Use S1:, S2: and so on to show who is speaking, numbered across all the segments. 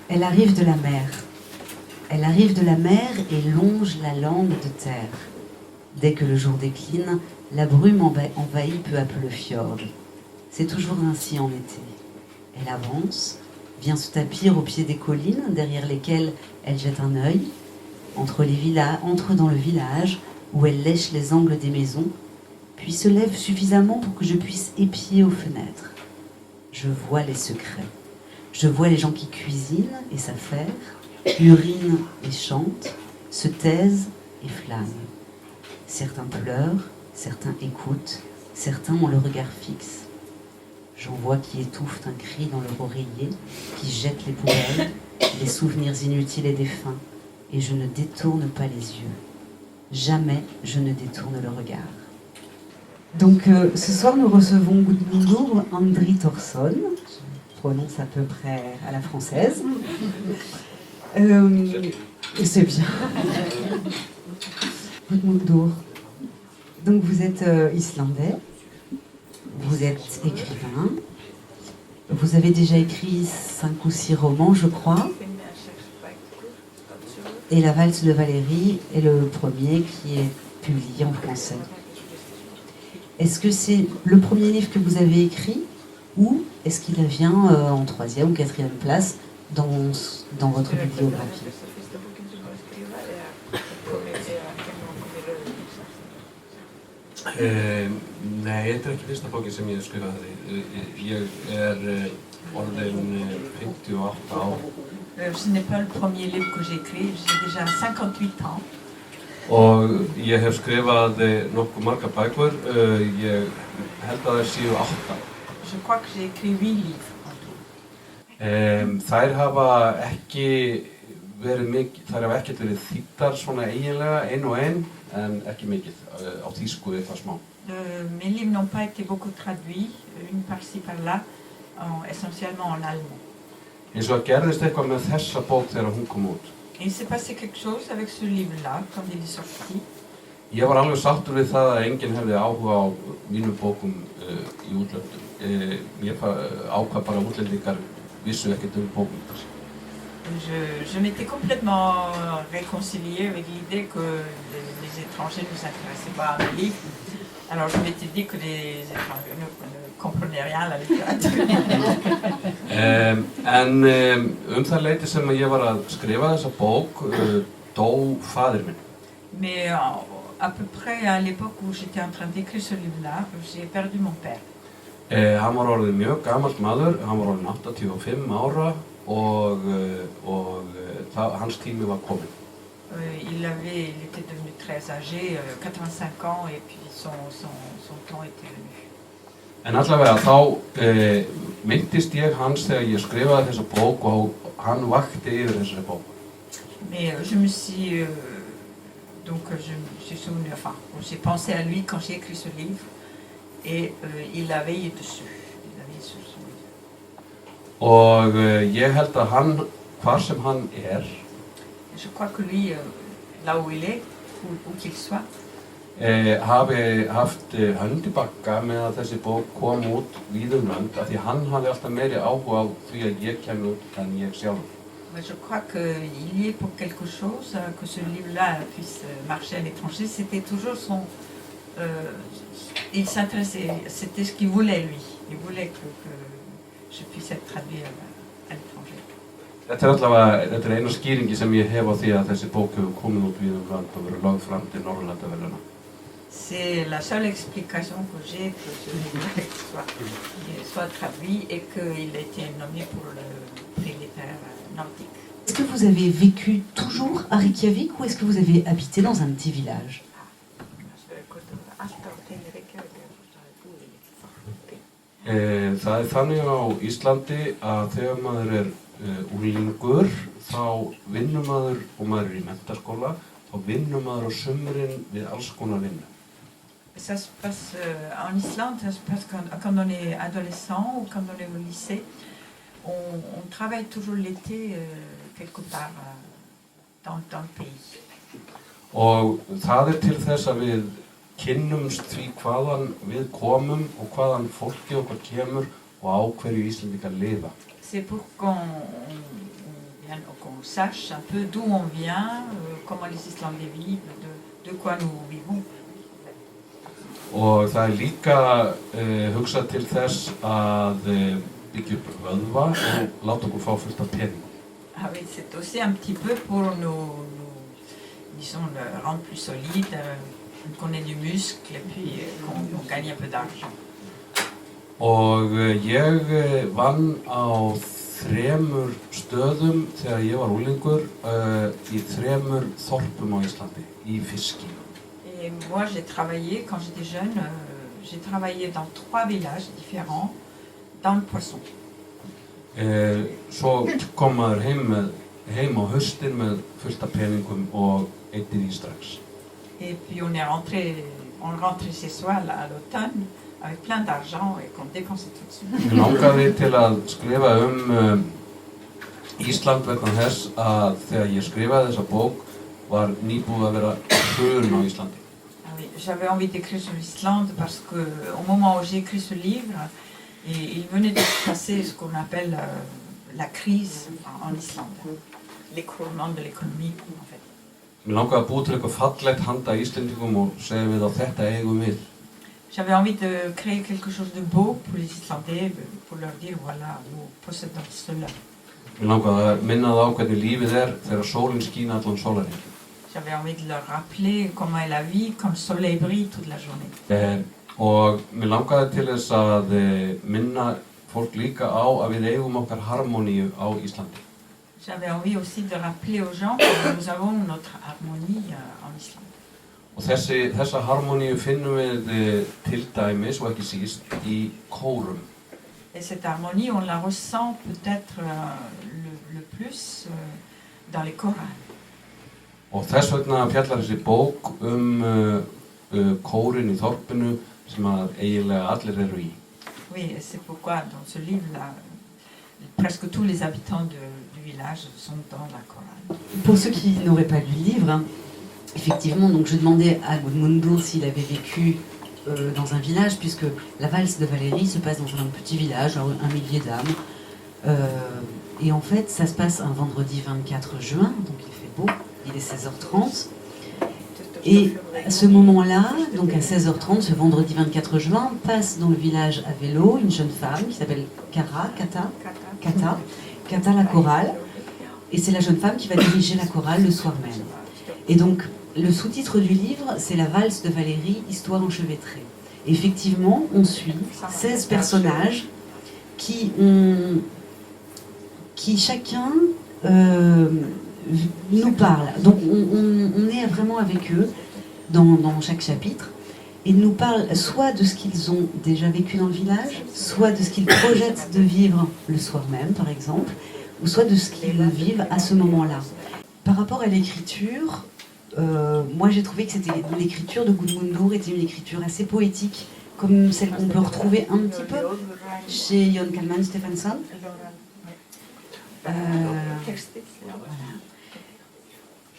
S1: Elle arrive de la mer. Elle arrive de la mer et longe la lande de terre. Dès que le jour décline, la brume envahit peu à peu le fjord. C'est toujours ainsi en été. Elle avance, vient se tapir au pied des collines, derrière lesquelles elle jette un œil, entre dans le village, où elle lèche les angles des maisons, puis se lève suffisamment pour que je puisse épier aux fenêtres. Je vois les secrets. Je vois les gens qui cuisinent et s'affairent, urinent et chantent, se taisent et flânent. Certains pleurent, certains écoutent, certains ont le regard fixe. J'en vois qui étouffent un cri dans leur oreiller, qui jettent les poubelles, les souvenirs inutiles et défunts, et je ne détourne pas les yeux. Jamais je ne détourne le regard. Donc ce soir nous recevons Gudmundur Andri Thorsson, je prononce à peu près à la française. C'est bien. Gudmundur. Donc vous êtes islandais, vous êtes écrivain, vous avez déjà écrit 5 ou 6 romans, je crois. Et La valse de Valérie est le premier qui est publié en français. Est-ce que c'est le premier livre que vous avez écrit ou est-ce qu'il vient en 3e ou 4e place dans votre bibliographie?
S2: Nei, þetta ekki fyrsta bókin sem ég skrifaði. Ég orðinn 58 ár.
S3: Ce n'est pas le premier livre que j'ai écrit, j'ai déjà 58 ans.
S2: Og ég hef skrifað nokkuð margar bækur, ég held að það séu 8.
S3: Je crois que j'ai écrit 8 livres en tout.
S2: Þær hafa ekkert verið þýddar svona eiginlega, ein og ein, en ekki mikið. Á þýsku eitthvað smá.
S3: Mes livres n'ont pas été beaucoup traduits, une par-ci par-là, essentiellement en allemand.
S2: Eins og gerðist eitthvað með þessa bók þegar hún kom út.
S3: Et il s'est passé quelque chose avec ce livre-là, quand il est sorti.
S2: Ég var alveg sáttur við það að enginn hefði áhuga á mínum bókum í útlöndum. Ég ákvað bara að útlendingar vissu ekkert bókum.
S3: Je m'étais complètement réconciliée avec l'idée que les étrangers ne s'intéressaient pas à mes livres. Alors je m'étais dit que les étrangers ne comprenaient rien à la littérature.
S2: En það leyti sem ég var að skrifa þessa bók dó faðir minn.
S3: Mais à peu près à l'époque où j'étais en train d'écrire ce livre-là, j'ai perdu mon père.
S2: Hann var orðinn mjög gamall maður, hann var orðinn 85 ára og hans tími var kominn.
S3: Il était devenu très âgé, 85 ans, et puis son temps était venu.
S2: En allavega þá minntist ég hans þegar ég skrifaði þessa bók og hann vakti yfir þessari bók.
S3: Mais je me suis souvenu, j'ai pensé à lui quand j'ai écrit ce livre, et il a veillé dessus. Il a veillé sur son livre.
S2: Og ég held að hann, hvar sem hann
S3: je crois que lui, là où il est, où qu'il soit,
S2: hafi haft hönd í bagga með að þessi bók kom út víðum lönd af því hann hafi alltaf meiri áhuga á því að ég kæmi út en ég sjálfur.
S3: Je crois qu'il y est pour quelque chose, que ce livre-là puisse marcher à l'étranger. C'était toujours il s'intéressait, c'était ce qu'il voulait lui. Il voulait que je puisse être traduit à l'étranger.
S2: Þetta eina skýringi sem ég hef á því að þessi bók hefur komið út víðum lönd og verið lögð fram til Norðurlandaverðlauna.
S3: C'est la seule explication que j'ai que ce livre soit traduit et qu'il ait été nommé pour le prix littéraire nordique.
S1: Est-ce que vous avez vécu toujours à Reykjavik ou est-ce que vous avez habité dans un petit village?
S2: Það þannig á Íslandi að þegar maður unglingur þá vinnur maður og maður í menntaskóla, þá vinnur maður á sumrin við alls konar vinnu.
S3: Ça se passe en Islande, ça se passe quand on est adolescent ou quand on est au lycée. On travaille toujours l'été quelque part dans le pays.
S2: Og það til þess að við kynnumst því hvaðan við komum og hvaðan fólkið okkar kemur og á hverju Íslendingar lifa.
S3: C'est pour qu'on qu'on sache un peu d'où on vient, comment les Islandais vivent, de quoi nous vivons.
S2: Og það líka hugsað til þess að byggja upp vöðva og láta okkur fá fullt af pening.
S3: Ah oui, c'est aussi un petit peu pour disons, le rendre plus solide, qu'on ait du muscle et puis qu'on gagne un peu d'argent.
S2: Og ég vann á 3 stöðum þegar ég var unglingur í 3 þorpum á Íslandi, í fiski.
S3: Et moi, j'ai travaillé, quand j'étais jeune, j'ai travaillé dans 3 villages différents, dans le poisson.
S2: Svo kom maður heim á haustin með fullt af peningum og eyddi því strax.
S3: Et puis on rentrait chez soi à l'automne avec plein d'argent et qu'on dépensait tout de suite.
S2: Mér langaði til að skrifa Ísland vegna þess að þegar ég skrifaði þessa bók var nýbúið að vera hrun á Íslandi.
S3: J'avais envie d'écrire sur l'Islande parce qu'au moment où j'ai écrit ce livre, il venait de se passer ce qu'on appelle la crise en Islande, l'écroulement de l'économie en fait.
S2: Mér langaði að búa til eitthvað fallegt handa Íslendingum og segja við á þetta eigum við.
S3: J'avais envie de créer quelque chose de beau pour les Islandais, pour leur dire voilà, nous possédons cela.
S2: Mér langaði að minna það á hvernig lífið þegar sólin skín allan sólarhringinn.
S3: J'avais envie de leur rappeler comment est la vie quand le soleil brille toute la journée.
S2: Og mér langaði til þess að minna fólk líka á að við eigum okkar harmoníu á Íslandi.
S3: J'avais envie aussi de rappeler aux gens que nous avons notre harmonie en Islande.
S2: Og þessa harmoníu finnum við til dæmis og ekki síst í kórum.
S3: Et cette harmonie, on la ressent peut-être le plus dans les chorales.
S2: Og þess vegna fjallar þessi bók kórin í þorpinu sem að eiginlega allir eru í.
S3: Oui, et c'est pourquoi dans ce livre-là, presque tous les habitants du village sont dans la chorale.
S1: Pour ceux qui n'auraient pas lu le livre, hein, effectivement, donc je demandais à Gudmundur s'il avait vécu dans un village, puisque la valse de Valérie se passe dans un petit village, 1 millier d'âmes. Et en fait, ça se passe un vendredi 24 juin, donc il fait beau, il est 16h30. Et à ce moment-là, donc à 16h30, ce vendredi 24 juin, passe dans le village à vélo une jeune femme qui s'appelle Kata la chorale. Et c'est la jeune femme qui va diriger la chorale le soir même. Et donc, le sous-titre du livre, c'est La valse de Valérie, histoire enchevêtrée. Et effectivement, on suit 16 personnages qui chacun nous parle. Donc, on est vraiment avec eux dans chaque chapitre. Et nous parlent soit de ce qu'ils ont déjà vécu dans le village, soit de ce qu'ils projettent de vivre le soir même, par exemple, ou soit de ce qu'ils vivent à ce moment-là. Par rapport à l'écriture, moi j'ai trouvé que l'écriture de Gudmundur était une écriture assez poétique, comme celle qu'on peut retrouver un petit peu chez Jón Kalman Stefánsson. Voilà.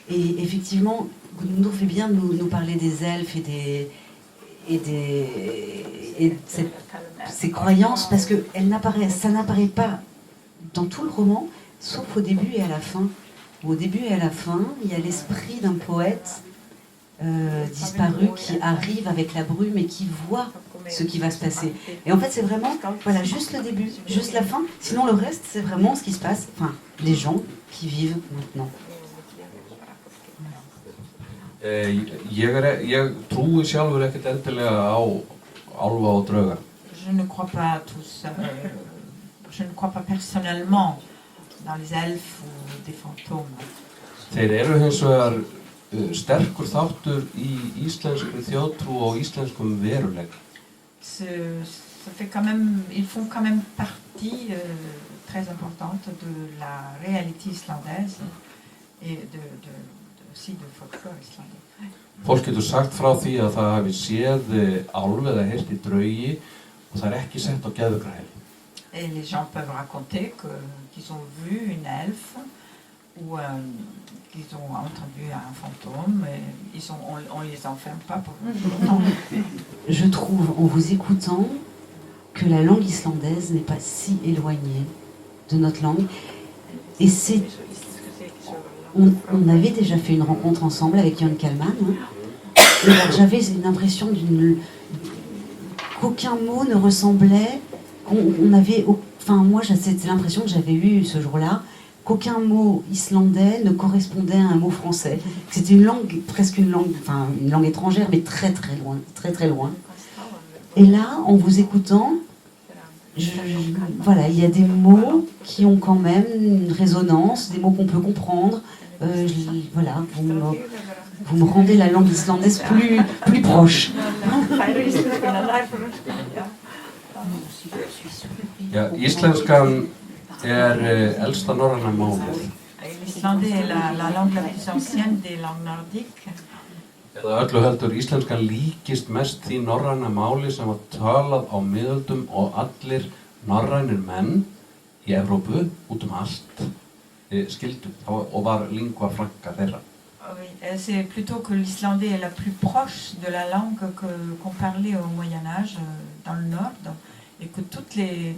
S1: Et effectivement, Gudmundur fait bien nous parler des elfes et de ces croyances, parce que ça n'apparaît pas dans tout le roman, sauf au début et à la fin. Au début et à la fin, il y a l'esprit d'un poète disparu qui arrive avec la brume et qui voit ce qui va se passer. Et en fait, c'est vraiment voilà, juste le début, juste la fin. Sinon, le reste, c'est vraiment ce qui se passe, enfin, les gens qui vivent maintenant.
S2: Ég trúi sjálfur ekkert endilega á álfa og drauga.
S3: Je ne crois pas à tout ça. Je ne crois pas personnellement dans les elfes ou des fantômes.
S2: Þeir eru hins vegar sterkur þáttur í íslenskri þjóðtrú og íslenskum veruleika.
S3: Ils font quand même partie très importante de la réalité islandaise et aussi de folklore islandais.
S2: Fólk getur sagt frá því að það hafi séð álf eða heyrt í draugi og það ekki sett á geðveikrahæli.
S3: Et les gens peuvent raconter qu'ils ont vu une elfe ou qu'ils ont entendu un fantôme. Et on ne les enferme pas pour longtemps.
S1: Je trouve, en vous écoutant, que la langue islandaise n'est pas si éloignée de notre langue. Et c'est... On avait déjà fait une rencontre ensemble avec Jan Kalman. Et alors, j'avais l'impression qu'aucun mot ne ressemblait, qu'on avait... Enfin, moi, c'était l'impression que j'avais eu ce jour-là, qu'aucun mot islandais ne correspondait à un mot français. C'était une langue, presque une langue étrangère, mais très très loin, très très loin. Et là, en vous écoutant, voilà, il y a des mots qui ont quand même une résonance, des mots qu'on peut comprendre. Voilà, vous me rendez la langue islandaise plus proche.
S2: Ja, íslenskan elsta norræna málið.
S3: L'islandais est la langue la plus ancienne des langues nordiques.
S2: Eða öllu heldur íslenskan líkist mest því norræna máli sem var talað á miðöldum og allir norrænir menn í Evrópu út allt skildu og var lingua franca þeirra.
S3: Oui, c'est plutôt que l'islandais est la plus proche de la langue qu'on parlait au Moyen-Âge dans le nord et que toutes les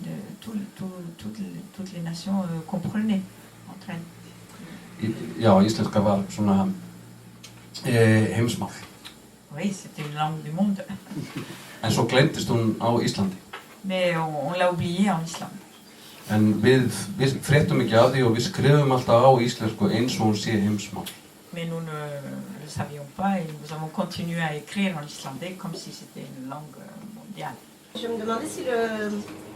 S3: nations comprenaient entre elles.
S2: Já, íslenska var svona heimsmál.
S3: Oui, c'était une langue du monde.
S2: En svo gleymdist hún á Íslandi.
S3: Mais on l'a oublié en Islande.
S2: En við fréttum ekki af því og við skrifum alltaf á íslensku eins og hún sé heimsmál.
S3: Mais nous ne le savions pas et nous avons continué à écrire en islandais comme si c'était une langue mondiale.
S4: Je me demandais si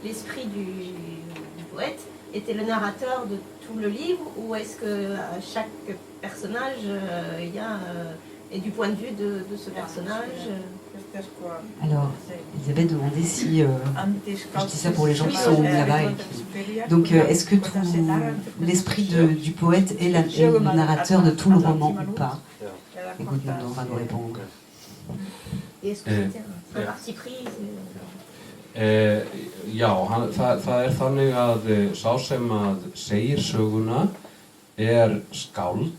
S4: l'esprit du poète était le narrateur de tout le livre ou est-ce que chaque personnage est du point de vue de ce personnage.
S1: Alors, Elisabeth demandait si, je dis ça pour les gens qui sont là-bas, donc est-ce que l'esprit du poète est le narrateur de tout le roman ou pas? Écoute, on va nous répondre.
S4: Et est-ce que c'était un parti pris?
S2: Já, það þannig að sá sem að segir söguna skáld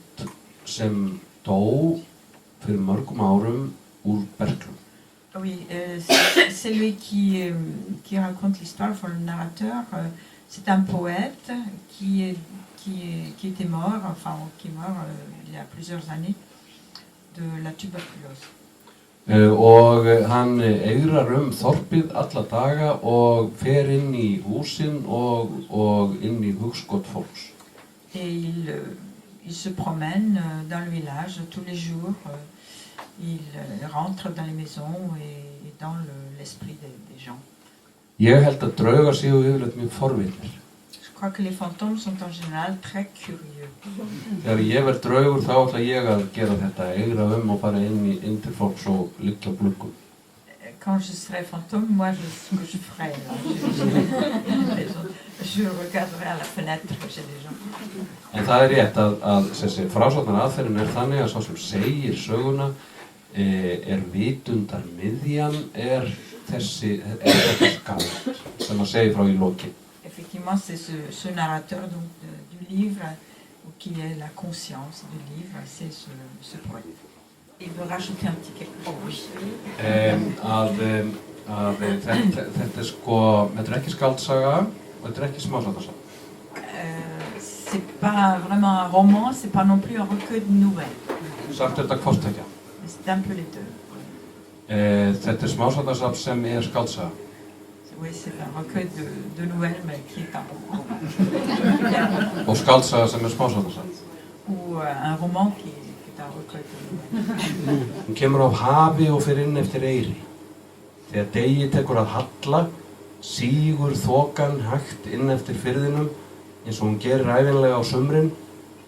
S2: sem dó fyrir mörgum árum úr berklum.
S3: Oui, c'est lui qui raconte l'histoire, enfin, le narrateur. C'est un poète qui était mort, enfin qui est mort il y a plusieurs années de la tuberculose.
S2: Og hann eigrar þorpið alla daga og fer inn í húsin og inn í hugskot fólks.
S3: Et il se promène dans le village tous les jours. Il rentre dans les maisons et dans l'esprit des gens.
S2: Ég held að draugar séu yfirleitt mjög forvitnir.
S3: Je crois que les fantômes sont en général très curieux.
S2: Þegar ég verð draugur þá ætla ég að gera þetta, eigra og fara inn til fólks og liggja á gluggum.
S3: Quand je serai fantôme, moi, ce que je ferai, je regarderai à la fenêtre chez les gens.
S2: En það rétt að þessi frásagnar aðferðin þannig að sá sem segir söguna vitundar miðjan þetta skáld sem að segja frá í lokin.
S3: Effectivement, c'est ce narrateur donc, du livre, qui est la conscience du livre, c'est ce poète. Il veut rajouter un petit quelque chose.
S2: Þetta þetta ekki skáldsaga og þetta ekki smásagnarsaga.
S3: C'est pas vraiment un roman, c'est pas non plus un recueil de nouvelles.
S2: Samt þetta hvort tveggja.
S3: C'est un peu les deux.
S2: Þetta smásagnarsaga sem skáldsaga.
S3: Oui, c'est un recueil de nouvelles, mais qui est un roman.
S2: Og skáldsaga sem smásagnarsaga.
S3: Ou un roman qui est un recueil de nouvelles.
S2: Hún kemur af hafi og fer inn eftir eyri. Þegar degi tekur að halla, sígur þokan hægt inn eftir firðinum eins og hún gerir ævinlega á sumrin,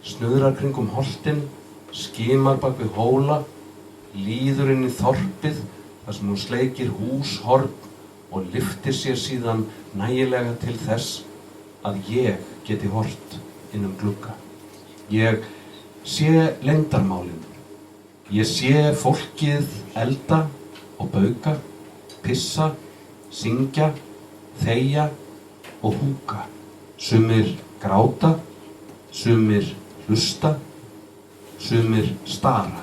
S2: snuðrar kringum holtin, skimar bak við hóla, líður inn í þorpið þar sem hún sleikir húshorn og lyftir sér síðan nægilega til þess að ég geti hort inn glugga. Ég sé leyndarmálin. Ég sé fólkið elda og bauka, pissa, syngja, þegja og húka. Sumir gráta, sumir hlusta, sumir stara.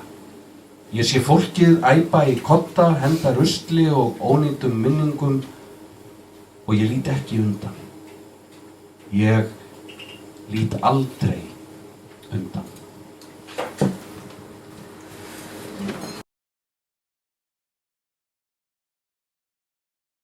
S2: Ég sé fólkið æpa í kodda, henda rusli og ónýtum minningum og ég lít ekki undan. Ég lít aldrei undan.